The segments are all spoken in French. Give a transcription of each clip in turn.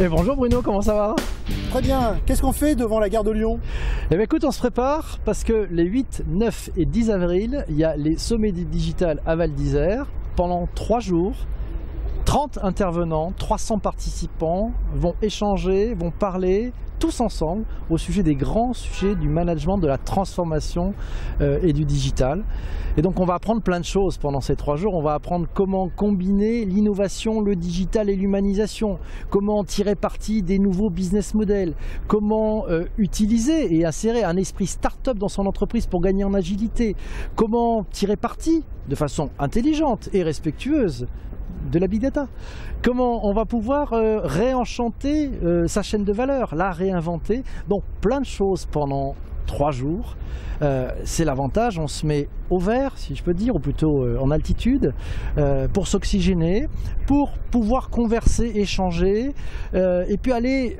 Et bonjour Bruno, comment ça va? Très bien, qu'est-ce qu'on fait devant la gare de Lyon? Eh bien écoute, on se prépare parce que les 8, 9 et 10 avril, il y a les sommets du digital à Val d'Isère. Pendant 3 jours, 30 intervenants, 300 participants vont échanger, vont parler tous ensemble au sujet des grands sujets du management, de la transformation et du digital. Et donc on va apprendre plein de choses pendant ces 3 jours. On va apprendre comment combiner l'innovation, le digital et l'humanisation, comment tirer parti des nouveaux business models, comment utiliser et insérer un esprit start-up dans son entreprise pour gagner en agilité, comment tirer parti de façon intelligente et respectueuse de la big data. Comment on va pouvoir réenchanter sa chaîne de valeur, la réinventer. Donc plein de choses pendant 3 jours. C'est l'avantage, on se met au vert, si je peux dire, ou plutôt en altitude, pour s'oxygéner, pour pouvoir converser, échanger, et puis aller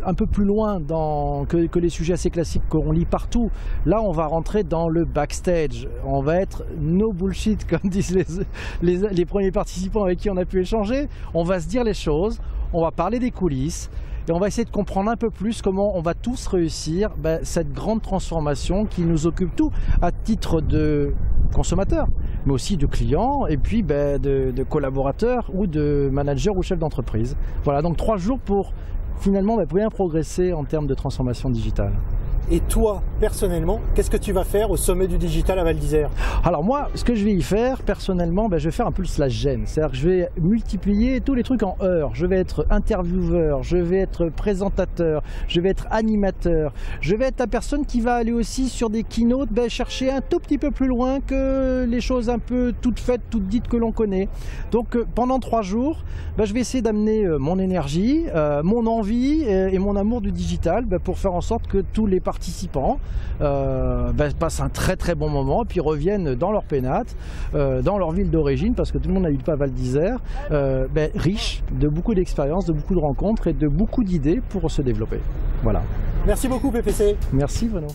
un peu plus loin que les sujets assez classiques qu'on lit partout. Là, on va rentrer dans le backstage. On va être no bullshit, comme disent les premiers participants avec qui on a pu échanger. On va se dire les choses, on va parler des coulisses et on va essayer de comprendre un peu plus comment on va tous réussir cette grande transformation qui nous occupe tous à titre de consommateurs, mais aussi de clients et puis de collaborateurs ou de managers ou chefs d'entreprise. Voilà, donc 3 jours pour finalement bien progresser en termes de transformation digitale. Et toi, personnellement, qu'est-ce que tu vas faire au sommet du digital à Val d'Isère? Alors moi, ce que je vais y faire, personnellement, je vais faire un peu le slash gen. C'est-à-dire que je vais multiplier tous les trucs en heures. Je vais être intervieweur, je vais être présentateur, je vais être animateur. Je vais être la personne qui va aller aussi sur des keynotes, chercher un tout petit peu plus loin que les choses un peu toutes faites, toutes dites que l'on connaît. Donc pendant 3 jours, je vais essayer d'amener mon énergie, mon envie et mon amour du digital pour faire en sorte que tous les participants passent un très bon moment et puis reviennent dans leur pénate, dans leur ville d'origine, parce que tout le monde n'habite pas Val d'Isère, riche de beaucoup d'expériences, de beaucoup de rencontres et de beaucoup d'idées pour se développer. Voilà. Merci beaucoup PPC. Merci Bruno.